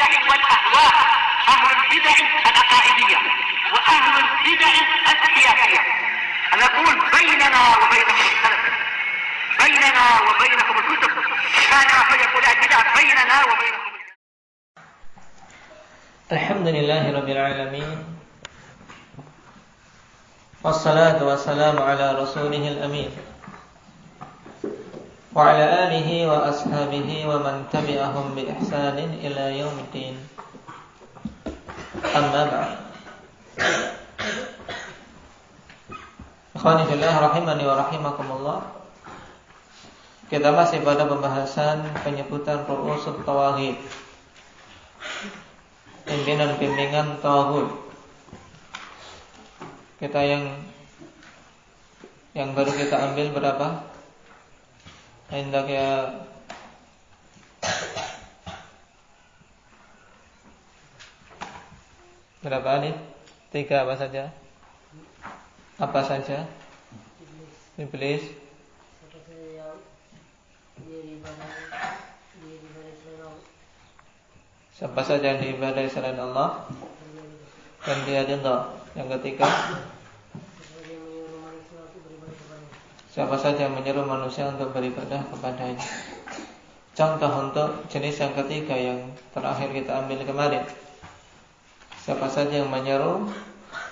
البدع والأهواء، أهل البدع العقائدية وأهل البدع السياسية. نقول بيننا وبينكم السلف، بيننا وبينكم الكتب، كان فيقول البدع بيننا وبينكم. Alhamdulillahirabbil alamin. Wassalatu wassalamu ala rasulihil amin wa ala alihi wa ashabihi wa man tabi'ahum bi ihsanin ila yaumiddin. Amma ba'd. Ikhwani fillah rahimani wa rahimakumullah. Kita masih pada pembahasan penyebutan ru'usul tawaghid, pimpinan-pimpinan tawaghut. Kita yang baru kita ambil berapa? Hendak ya berapa nih? 3 apa saja? Apa saja? Iblis. Siapa saja yang diibadai selain Allah dan dia ridha. Yang ketiga, siapa saja yang menyuruh manusia untuk beribadah kepadanya. Contoh untuk jenis yang ketiga yang terakhir kita ambil kemarin, siapa saja yang menyuruh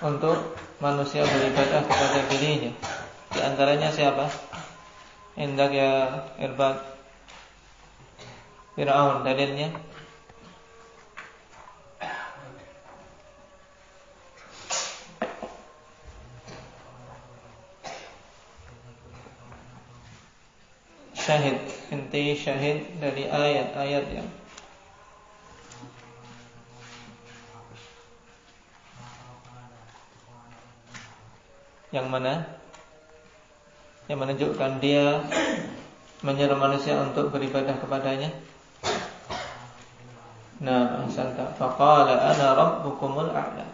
untuk manusia beribadah kepada dirinya. Di antaranya siapa? Hendak ya Irbad. Fir'aun, dalilnya syahid, inti syahid dari ayat-ayat yang mana? Yang menunjukkan dia menyuruh manusia untuk beribadah kepadanya. Nah, ahsanta. Faqala ana rabbukumul a'la.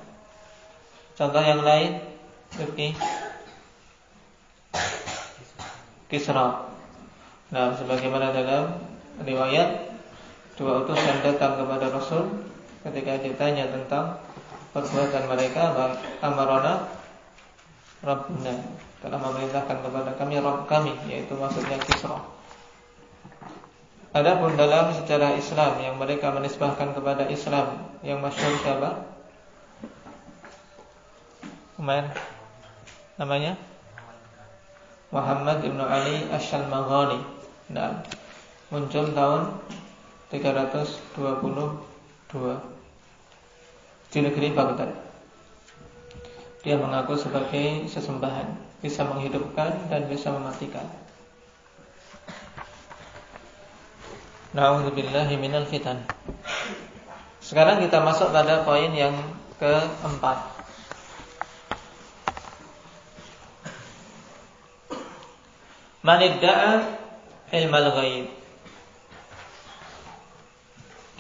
Contoh yang lain, Rifki. Kisra. Nah, sebagaimana dalam riwayat, 2 utusan datang kepada Rasul ketika ditanya tentang perbuatan mereka, amarona Rabbuna, telah memerintahkan kepada kami Rabb kami, yaitu maksudnya Kisra. Adapun dalam sejarah Islam yang mereka menisbahkan kepada Islam, yang masyhur siapa? Umar. Namanya Muhammad ibn Ali Asy-Shalmaghani. Nah, muncul tahun 322 di negeri Baghdad. Dia mengaku sebagai sesembahan, bisa menghidupkan dan bisa mematikan. Na'udzubillahi minal fitan. Sekarang kita masuk pada poin yang keempat. Man idda'a ilmal ghaib.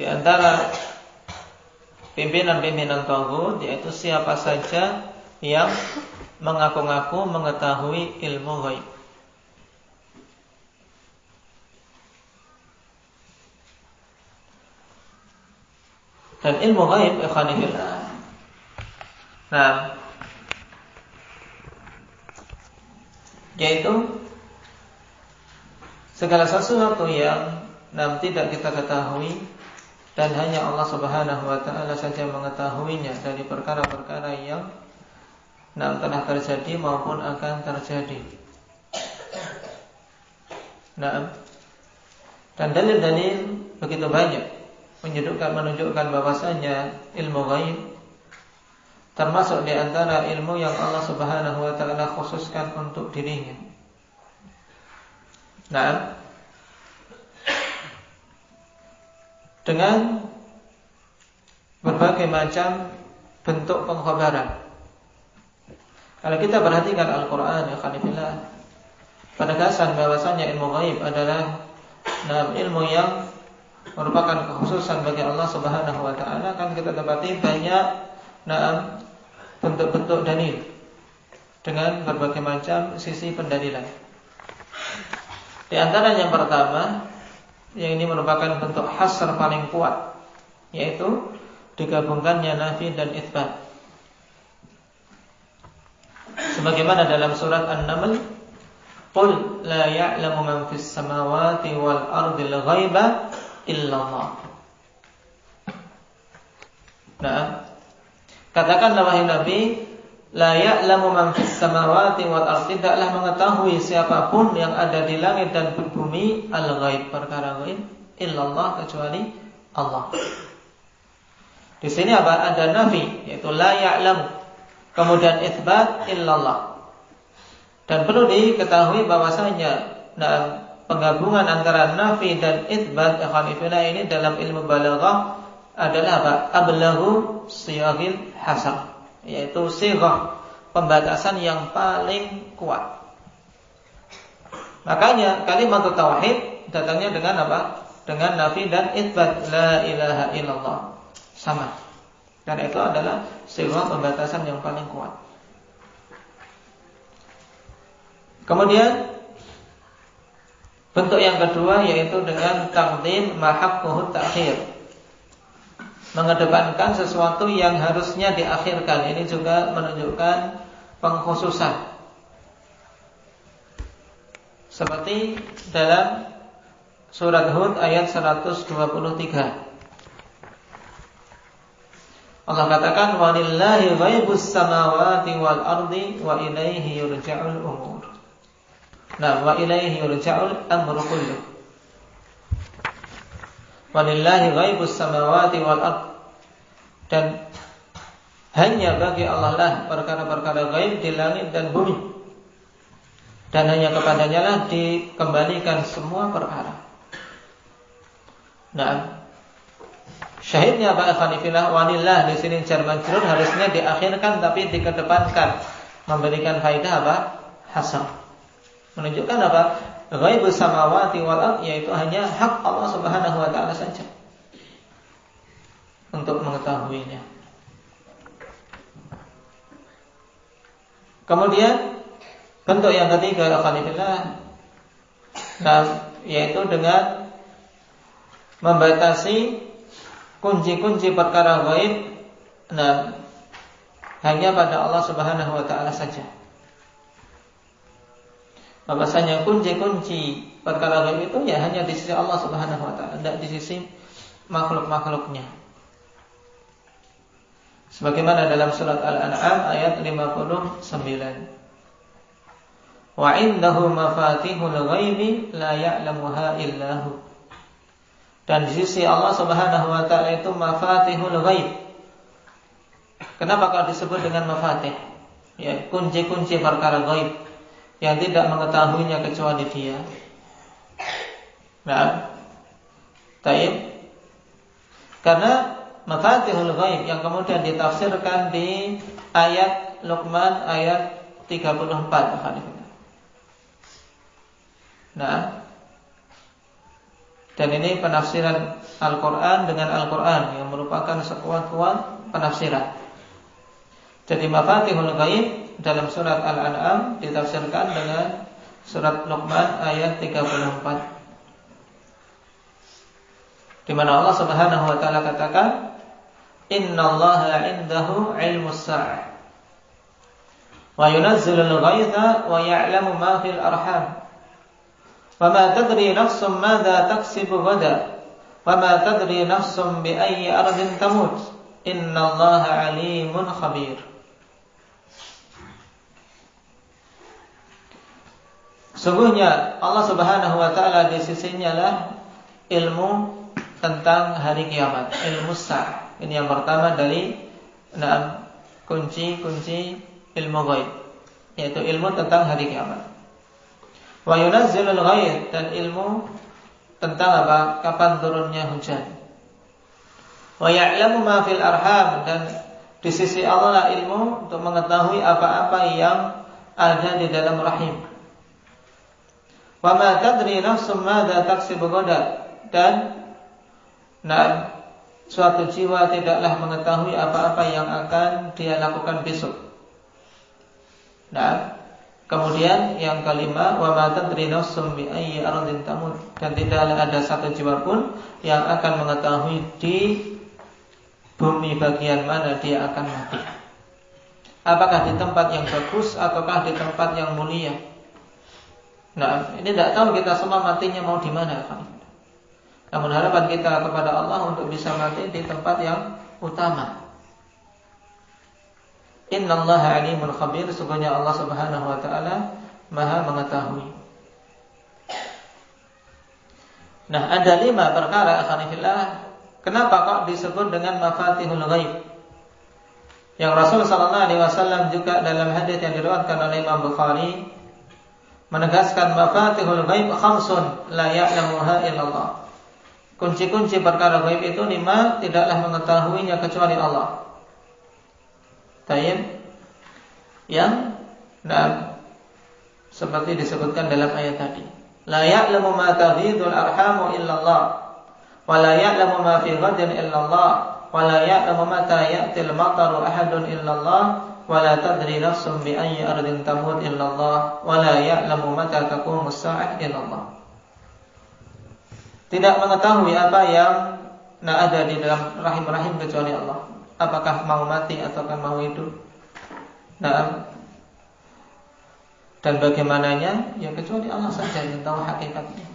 Di antara pimpinan-pimpinan taghut, yaitu siapa saja yang mengaku-ngaku mengetahui ilmu ghaib. Dan ilmu ghaib ikhwani fillah, nah, yaitu segala sesuatu yang tidak kita ketahui dan hanya Allah Subhanahu wa taala saja mengetahuinya dari perkara-perkara yang telah terjadi maupun akan terjadi. Nah, dan dalil-dalil begitu banyak menunjukkan bahwasanya ilmu ghaib termasuk di antara ilmu yang Allah Subhanahu wa taala khususkan untuk dirinya. Nah, dengan berbagai macam bentuk pengkhabaran. Kalau kita perhatikan Al-Quran, ya khanifillah, penegasan bahwasanya ilmu ghaib adalah ilmu yang merupakan kekhususan bagi Allah Subhanahu wa taala, kan kita dapati banyak bentuk-bentuk dalil dengan berbagai macam sisi pendalilan. Di antara yang pertama, yang ini merupakan bentuk hasr paling kuat yaitu digabungkannya nafi dan itsbat. Sebagaimana dalam surat An-Naml, qul la ya'lamu man fis samawati wal ardil ghaiba illallah. Nah, katakanlah wahai Nabi, la ya'lamu man fis samawati wal ardi, tidaklah mengetahui siapapun yang ada di langit dan bumi al-ghaib, perkara ghaib, illallah, kecuali Allah. Di sini apa? Ada nafi, yaitu la ya'lamu, kemudian itsbat illallah. Dan perlu diketahui bahwasanya penggabungan antara nafi dan itsbat ini dalam ilmu balaghah adalah apa? Ablaghu siyaghil hasar, yaitu sighah pembatasan yang paling kuat. Makanya kalimat tauhid datangnya dengan apa? Dengan nafi dan itsbat, la ilaha illallah, sama. Dan itu adalah sighah pembatasan yang paling kuat. Kemudian bentuk yang kedua yaitu dengan taqdim ma haqquhu ta'khir, mengedepankan sesuatu yang harusnya diakhirkan. Ini juga menunjukkan pengkhususan. Seperti dalam surat Hud ayat 123. Allah katakan walillahi ghaibus samawati wal ardi wa ilaihi yurja'ul umur. Nah, wa ilaihi yurja'ul amru kulluh. Walillahi ghaibus samawati wal ard, dan hanya bagi Allah lah perkara-perkara gaib di langit dan bumi, dan hanya kepadanya lah dikembalikan semua perkara. Nah, syahidnya apa? Khanifillah, walillah di sini jar majrur harusnya diakhirkan tapi dikedepankan, memberikan faedah apa? Hasar. Menunjukkan apa? Ghaibus samawati wal ard, yaitu hanya hak Allah Subhanahu wa taala saja untuk mengetahuinya. Kemudian bentuk yang ketiga alhamdulillah, yaitu dengan membatasi kunci-kunci perkara ghaib hanya pada Allah Subhanahu wa taala saja. Bahwasanya kunci-kunci perkara ghaib itu ya hanya di sisi Allah Subhanahu wa taala, tidak di sisi makhluk-makhluknya. Sebagaimana dalam surat Al-An'am ayat 59. Wa 'indahu mafatihul ghaibi la ya'lamuha illahu. Dan di sisi Allah Subhanahu wa taala itu mafatihul ghaib. Kenapa kalau disebut dengan mafatih? Ya, kunci-kunci perkara ghaib yang tidak mengetahuinya kecuali Dia. Nah, taib. Karena mafatihul ghaib yang kemudian ditafsirkan di ayat Luqman ayat 34. Nah, dan ini penafsiran Al-Quran dengan Al-Quran yang merupakan sekuat-kuat penafsiran. Jadi mafatihul ghaib dalam surat Al-An'am ditafsirkan dengan surat Luqman ayat 34, di mana Allah Subhanahu wa taala katakan, "Innallaha 'indahu 'ilmus sa'ah wa yunazzilul ghaitha wa ya'lamu ma fil arham wa ma tadri nafsun madza taksibu ghadan wa ma tadri nafsun bi ayyi ardin tamut innallaha 'alimun khabir." Sungguhnya Allah Subhanahu wa taala di sisinya lah ilmu tentang hari kiamat, ilmu sa'ah. Ini yang pertama dari kunci-kunci ilmu ghaib, yaitu ilmu tentang hari kiamat. Wa yunazzilul ghaith, dan ilmu tentang apa? Kapan turunnya hujan. Wa ya'lamu ma fil arham, dan di sisi Allah lah ilmu untuk mengetahui apa-apa yang ada di dalam rahim. Wa ma tadri nafsum madza taksibu ghadan, dan suatu jiwa tidaklah mengetahui apa-apa yang akan dia lakukan besok. Kemudian yang kelima, wa ma tadri nafsum bi ayyi ardin tamut, dan tidaklah ada satu jiwa pun yang akan mengetahui di bumi bagian mana dia akan mati. Apakah di tempat yang bagus ataukah di tempat yang mulia? Nah, ini tidak tahu kita semua matinya mau di mana. Namun harapan kita kepada Allah untuk bisa mati di tempat yang utama. Innallaha alimun khabir, sesungguhnya Allah Subhanahu wa taala Maha mengetahui. Nah, ada 5 perkara akhanillah, kenapa kok disebut dengan mafatihul ghaib? Yang Rasul sallallahu alaihi wasallam juga dalam hadis yang diriwayatkan oleh Imam Bukhari menegaskan mafatihul ghaib khamsun la ya'lamuha illallah. Kunci-kunci perkara ghaib itu 5, tidaklah mengetahuinya kecuali Allah. Tayyib. Yang seperti disebutkan dalam ayat tadi. La ya'lamu ma taghidul arhamu illallah, wa la ya'lamu ma fi ghadin illallah, wa la ya'lamu mata ya'til mataru ahadun illallah, wa la tadri nafsun bi ayyi ardin tamut illallah, wa la ya'lamu mata taqumus sa'ah illallah. Tidak mengetahui apa yang ada di dalam rahim-rahim kecuali Allah. Apakah mau mati ataukah mau hidup? Dan bagaimananya? Ya kecuali Allah saja yang tahu hakikatnya.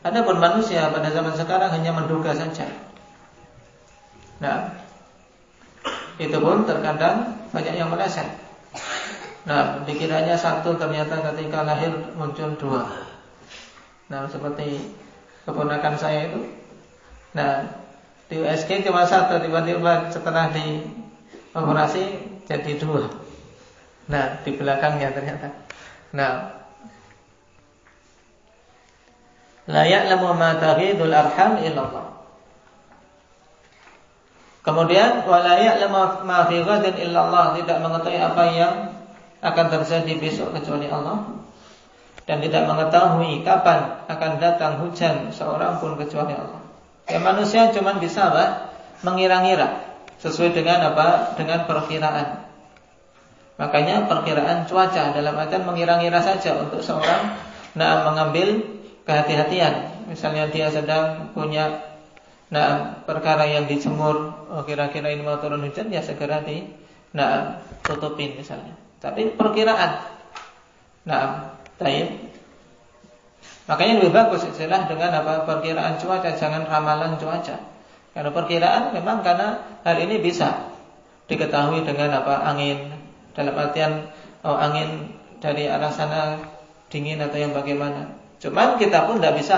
Adapun manusia pada zaman sekarang hanya menduga saja. Nah, itu pun terkadang banyak yang meleset. Nah, dikiranya 1, ternyata ketika lahir muncul 2. Nah, seperti keponakan saya itu. Nah, di USG cuma 1, tiba-tiba setelah di operasi jadi 2. Nah, di belakangnya ternyata. Nah, la ya'lamu ma taghidul arham illallah. Kemudian wala ya'lamu ma fi ghadin illallah, tidak mengetahui apa yang akan terjadi besok kecuali Allah. Dan tidak mengetahui kapan akan datang hujan seorang pun kecuali Allah. Ya, manusia cuma bisa mengira-ngira sesuai dengan apa? Dengan perkiraan. Makanya perkiraan cuaca dalam artian mengira-ngira saja untuk seorang mengambil kehati-hatian. Misalnya dia sedang punya perkara yang dijemur, kira-kira ini mau turun hujan, ya segera tutupin misalnya. Tapi perkiraan. Tayyib. Makanya lebih bagus istilah dengan apa? Perkiraan cuaca, jangan ramalan cuaca. Karena perkiraan memang karena hari ini bisa diketahui dengan apa? Angin. Dalam artian angin dari arah sana dingin atau yang bagaimana. Cuman kita pun tidak bisa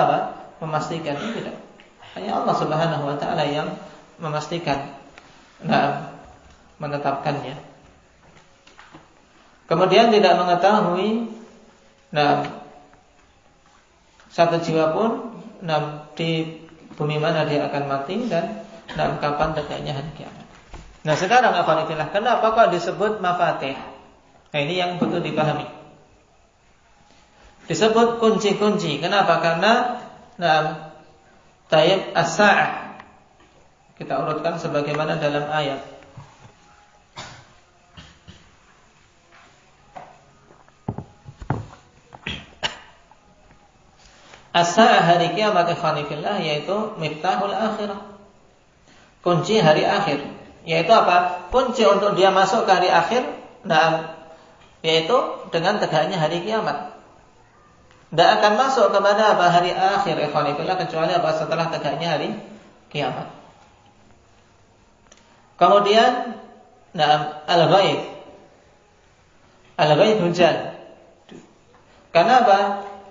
memastikan, tidak. Hanya Allah Subhanahu wa taala yang memastikan, menetapkannya. Kemudian tidak mengetahui satu jiwa pun di bumi mana dia akan mati dan kapan tegaknya hari kiamat. Nah, sekarang alhamdulillah, kenapa kok disebut mafatih? Nah, ini yang betul dipahami. Disebut kunci-kunci. Kenapa? Karena tayyib as-sa'ah. Kita urutkan sebagaimana dalam ayat. As-sa'ah hari kiamat ikhwanifillah, yaitu miftahul akhirah. Kunci hari akhir. Yaitu apa? Kunci untuk dia masuk ke hari akhir, yaitu dengan tegaknya hari kiamat. Tidak akan masuk kepada apa? Hari akhir ikhwanifillah, kecuali apa? Setelah tegaknya hari kiamat. Kemudian al-ghaib. Al-ghaib hujan. Karena apa?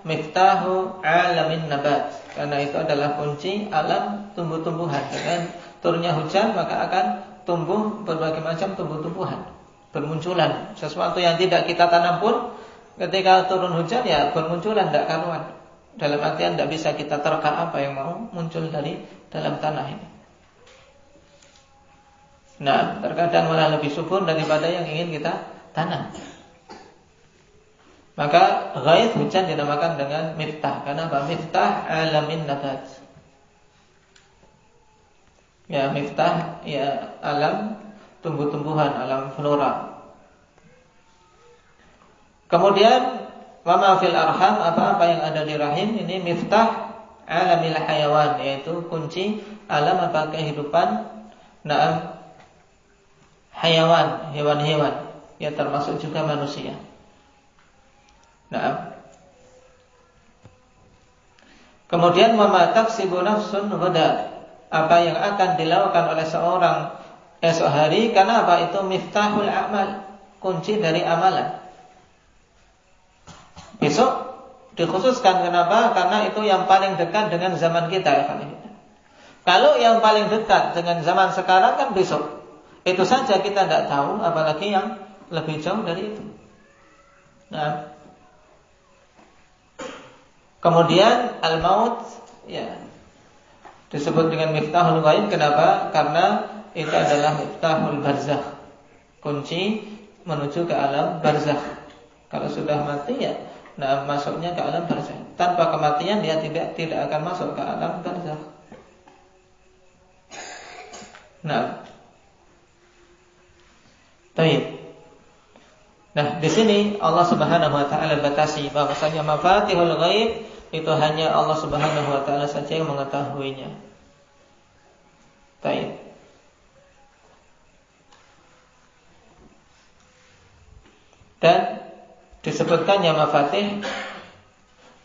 Miftahu alamin nabat. Karena itu adalah kunci alam tumbuh-tumbuhan. Dengan turunnya hujan maka akan tumbuh berbagai macam tumbuh-tumbuhan, bermunculan. Sesuatu yang tidak kita tanam pun ketika turun hujan ya bermunculan, tidak karuan. Dalam artian tidak bisa kita terka apa yang mau muncul dari dalam tanah ini. Nah, terkadang malah lebih subur daripada yang ingin kita tanam. Maka ghaib hujan dinamakan dengan miftah. Karena apa? Miftah alamin nabat. Ya, miftah ya alam tumbuh-tumbuhan, alam flora. Kemudian wa ma fil arham, apa-apa yang ada di rahim, ini miftah alamil hayawan, yaitu kunci alam apa kehidupan hayawan, hewan-hewan, ya termasuk juga manusia. Kemudian mama taksibu nafsun ghada, apa yang akan dilakukan oleh seorang esok hari, karena apa? Itu miftahul amal, kunci dari amalan. Besok dikhususkan, kenapa? Karena itu yang paling dekat dengan zaman kita, ya. Kalau yang paling dekat dengan zaman sekarang kan besok. Itu saja kita tidak tahu, apalagi yang lebih jauh dari itu. Kemudian al-maut, ya, disebut dengan miftahul ghaib. Kenapa? Karena itu adalah miftahul barzakh, kunci menuju ke alam barzakh. Kalau sudah mati, ya, masuknya ke alam barzakh. Tanpa kematian dia tidak akan masuk ke alam barzakh. Baik. Nah, di sini Allah Subhanahu wa taala batasi bahwasanya mafatihul ghaib itu hanya Allah Subhanahu wa taala saja yang mengetahuinya. Baik. Dan disebutkannya mafatih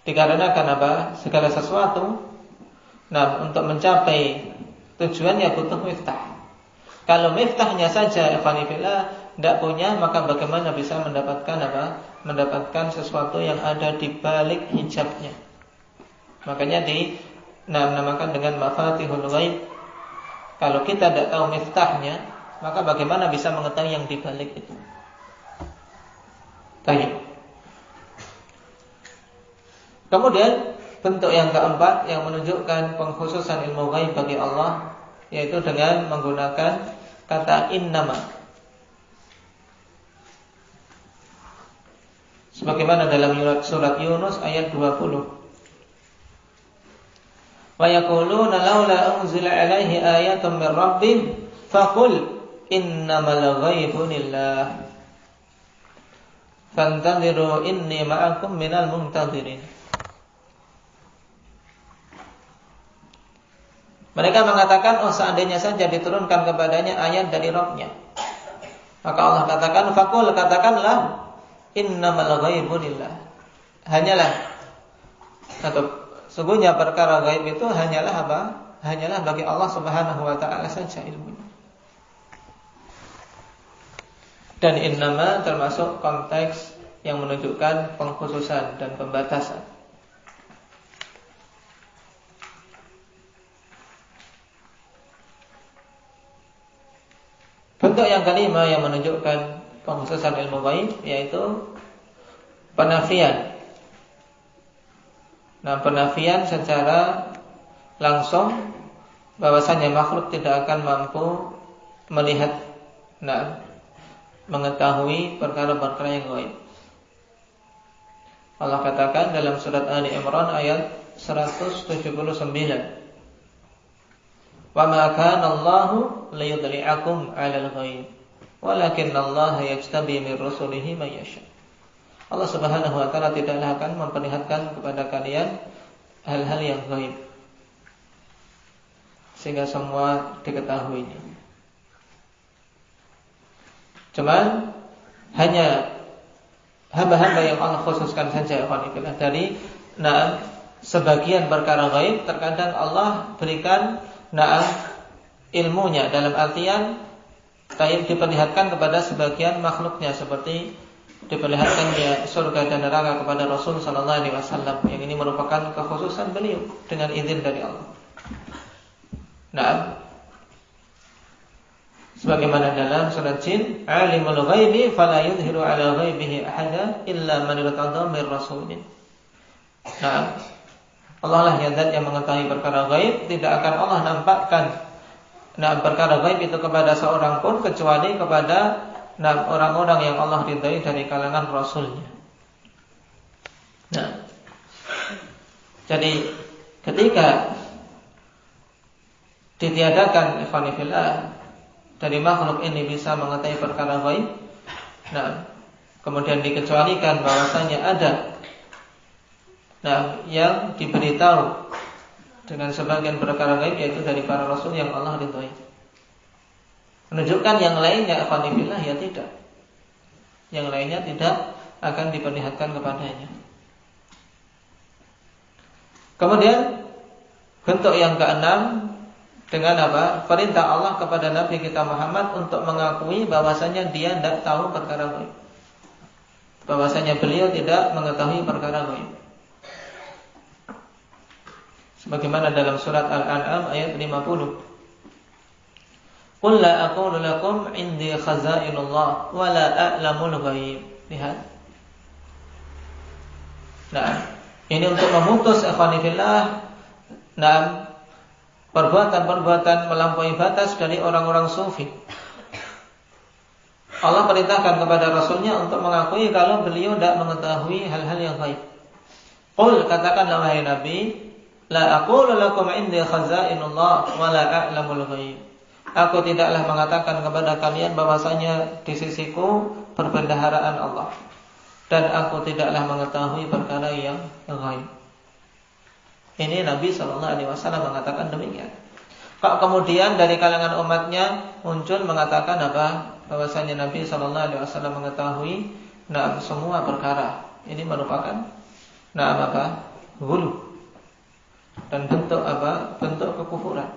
dikarenakan apa? Segala sesuatu untuk mencapai tujuannya butuh miftah. Kalau miftahnya saja ikhwanifillah tidak punya, maka bagaimana bisa mendapatkan apa? Mendapatkan sesuatu yang ada di balik hijabnya. Makanya dinamakan dengan mafatihul ghaib. Kalau kita tidak tahu miftahnya, maka bagaimana bisa mengetahui yang di balik itu? Baik. Kemudian bentuk yang keempat yang menunjukkan pengkhususan ilmu ghaib bagi Allah, yaitu dengan menggunakan kata innama. Sebagaimana dalam surat Yunus ayat 20. Wa yaquluna laula unzila alaihi ayatun min rabbih faqul innamal ghaibu lillah fantadhiru inni ma'akum minal muntadhirin. Mereka mengatakan, seandainya saja diturunkan kepadanya ayat dari Rabb-Nya. Maka Allah katakan, faqul, katakanlah, innamal ghaibu lillah. Sungguhnya perkara gaib itu hanyalah apa? Hanyalah bagi Allah Subhanahu wa taala saja ilmunya. Dan innama termasuk konteks yang menunjukkan pengkhususan dan pembatasan. Bentuk yang kelima yang menunjukkan pengkhususan ilmu ghaib yaitu penafian. Penafian secara langsung bahwasanya makhluk tidak akan mampu melihat, mengetahui perkara-perkara yang ghaib. Allah katakan dalam surat Ali Imran ayat 179. Wa ma kana Allahu liyudli'akum 'alal ghaib walakinnallaha yajtabi min rusulihi may yasha. Allah Subhanahu wa taala tidaklah akan memperlihatkan kepada kalian hal-hal yang ghaib sehingga semua diketahuinya. Cuman hanya hamba-hamba yang Allah khususkan saja dari sebagian perkara ghaib. Terkadang Allah berikan ilmunya dalam artian diperlihatkan kepada sebagian makhluknya, seperti diperlihatkannya surga dan neraka kepada Rasul sallallahu alaihi wasallam. Yang ini merupakan kekhususan beliau dengan izin dari Allah. Sebagaimana dalam surat Jin, alimul ghaibi fala yudhiru ala ghaibihi ahada illa man irtada mir rasulin. Allah lah yang mengetahui perkara ghaib, tidak akan Allah nampakkan perkara ghaib itu kepada seorang pun kecuali kepada orang-orang yang Allah ridai dari kalangan Rasulnya. Jadi ketika ditiadakan ikhwanifillah dari makhluk ini bisa mengetahui perkara ghaib, kemudian dikecualikan bahwasanya ada yang diberitahu dengan sebagian perkara gaib, yaitu dari para rasul yang Allah ridhai. Menunjukkan yang lainnya ikhwanillah ya tidak. Yang lainnya tidak akan diperlihatkan kepadanya. Kemudian bentuk yang keenam dengan apa? Perintah Allah kepada Nabi kita Muhammad untuk mengakui bahwasanya dia tidak tahu perkara gaib. Bahwasanya beliau tidak mengetahui perkara gaib. Sebagaimana dalam surat Al-An'am ayat 50. Qul la aqulu lakum indi khazainullah wa la a'lamul ghaib. Lihat. Nah, ini untuk memutus ikhwanillah perbuatan-perbuatan melampaui batas dari orang-orang sufi. Allah perintahkan kepada Rasulnya untuk mengakui kalau beliau tidak mengetahui hal-hal yang gaib. Qul, katakanlah wahai Nabi, la aqulu lakum indi khazainullah wa la a'lamul ghaib. Aku tidaklah mengatakan kepada kalian bahwasanya di sisiku perbendaharaan Allah, dan aku tidaklah mengetahui perkara yang gaib. Ini Nabi SAW mengatakan demikian. Kok kemudian dari kalangan umatnya muncul mengatakan apa? Bahwasanya Nabi SAW mengetahui semua perkara. Ini merupakan ghulu dan bentuk apa? Bentuk kekufuran.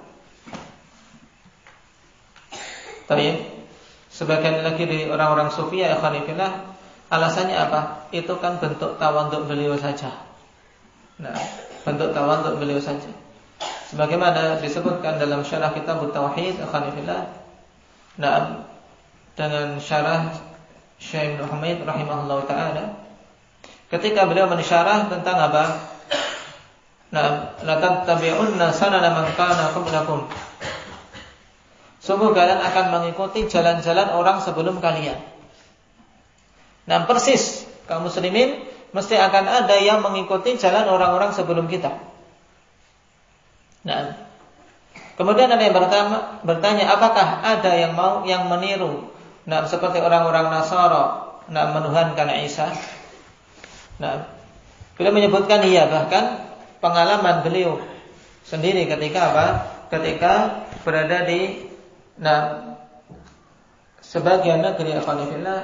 Tapi sebagian lagi dari orang-orang sufi ya ikhwanillah, alasannya apa? Itu kan bentuk tawadhu beliau saja. Bentuk tawadhu beliau saja. Sebagaimana disebutkan dalam syarah kitab Tauhid ikhwanillah, dengan syarah Syekh Ibnu Humaid rahimahullah taala, ketika beliau mensyarah tentang apa? La tattabi'unna sanana man kana qablakum. Sungguh kalian akan mengikuti jalan-jalan orang sebelum kalian. Persis kaum muslimin mesti akan ada yang mengikuti jalan orang-orang sebelum kita. Kemudian ada yang bertanya, apakah ada yang mau yang meniru seperti orang-orang Nasara menuhankan Isa? Beliau menyebutkan iya, bahkan pengalaman beliau sendiri ketika apa? Ketika berada di sebagian negeri ikhwanillah,